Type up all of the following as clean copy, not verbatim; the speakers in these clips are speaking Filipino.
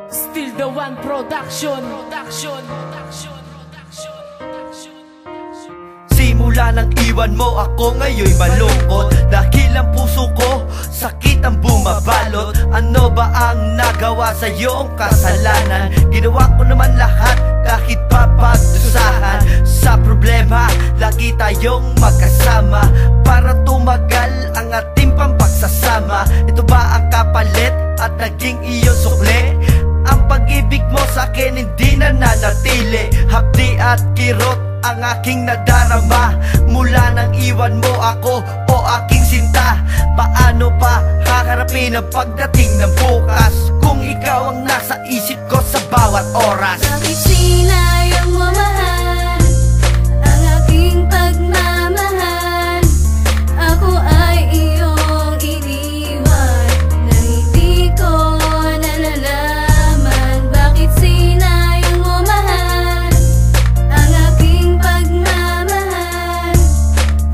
Still the one production. Simula nang iwan mo ako ngayon'y malungkot, dahil ang puso ko sakit ang bumabalot. Ano ba ang nagawa sa iyong kasalanan? Ginawa ko naman lahat kahit papagdusahan. Sa problema lagi tayong magkasama, para tumagal ang ating pampagsasama. Ito ba ang kapalit at naging iyong sukli? Ang pag-ibig mo sa'kin hindi na nanatili, hapdi at kirot ang aking nadarama. Mula nang iwan mo ako, o aking sinta, paano pa haharapin ang pagdating ng bukas, kung ikaw ang nasa isip ko sa bawat oras? Bakit sinayang mo mahal ang aking pagmamahal? Ako ay iyong iniwan na hindi ko nalalaman. Bakit sinayang mo mahal ang aking pagmamahal?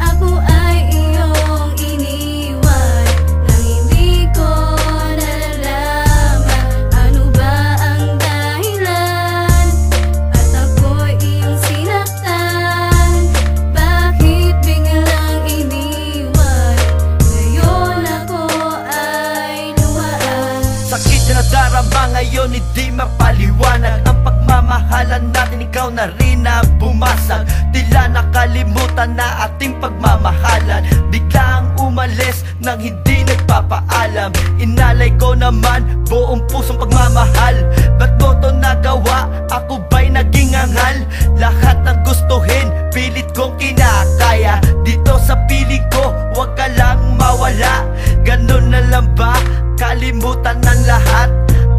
Ako ay iyong iniwan na hindi ko nalalaman. Ano ba ang dahilan? At ako'y iyong sinaktan. Bakit biglang iniwan? Ngayon ako ay luhaan. Sakit na nadarama ngayon, hindi mapaliwanag. Ang pagmamahalan natin, ikaw na rin na bumasag. Tila nakalimutan na ating pagmamahalan. Biglang umalis nang hindi nagpapaalam. Inalay ko naman buong pusong pagmamahal. Ba't mo to nagawa? Ako ba'y naging angal? Lahat ng gustuhin, pilit kong kinakaya. Dito sa piling ko, huwag ka lang mawala. Ganun na lang ba? Kalimutan ng lahat.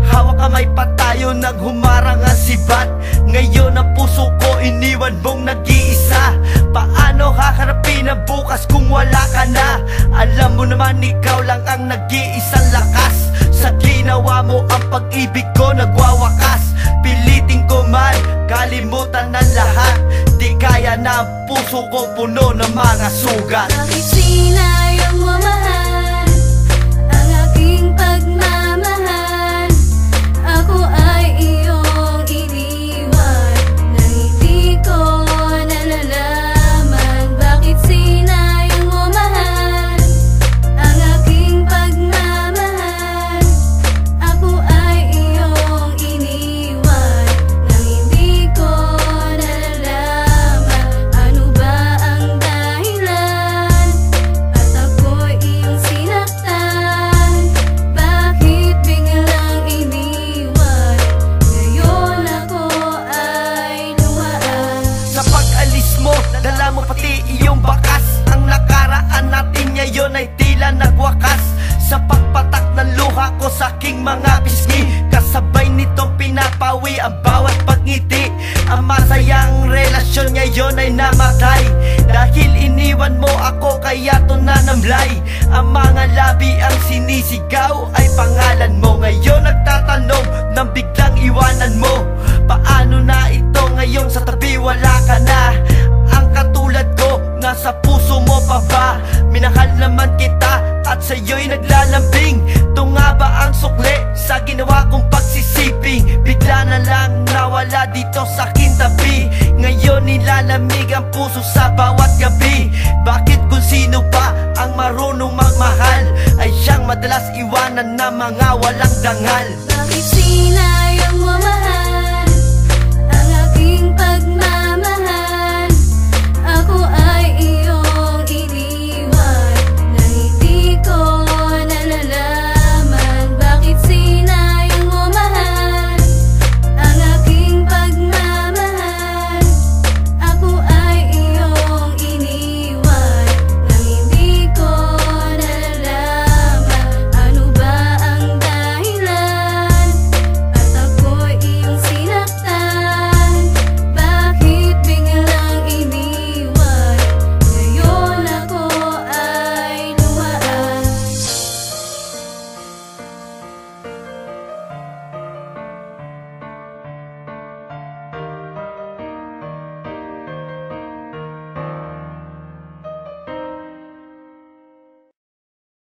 Hawak kamay pa tayo nang humarang ang sibat. Ngayon ang puso ko iniwan mong nag-iisa. Paano haharapin ang bukas kung wala ka na? Alam mo naman ikaw lang ang nag-iisang lakas. Sa ginawa mo ang pag-ibig ko nagwawakas. Pilitin ko man kalimutan ng lahat. Di kaya na ang puso ko puno ng mga sugat. Bakit sinayang mo mahal ang aking pagmamahal? Ako ay iyong iniwan na hindi ko nalalaman. Bakit sinayang mo mahal ang aking pagmamahal? Ako ay iyong iniwan na hindi ko nalalaman. Ano ba ang dahilan? At ako'y iyong sinaktan. Bakit biglang iniwan? Ngayon ako ay luhaan. Sa pag-alis mo, dala mo pati iyong bakas. Ang nakaraan natin ngayon ay tila nagwakas. Sa pagpatak ng luha ko sa aking mga pisngi, kasabay nitong pinapawi ang bawat pagngiti. Ang masayang relasyon ngayon ay namatay, dahil iniwan mo ako kaya to nanamlay. Ang mga labi ang sinisigaw ay pangalan mo. Ngayon nagtatanong nang biglang iwanan mo. Paano na ito ngayong sa tabi wala ka na? Ang katulad ko nasa puso mo pa ba? Minahal naman kita at sa'yo'y naglalambing. Ito nga ba ang sukli sa ginawa kong pagsisiping? Bigla na lang nawala dito sa aking tabi. Ngayon nilalamig ang puso sa bawat gabi. Bakit kung sino pa ang marunong magmahal ay siyang madalas iwanan ng mga walang dangal?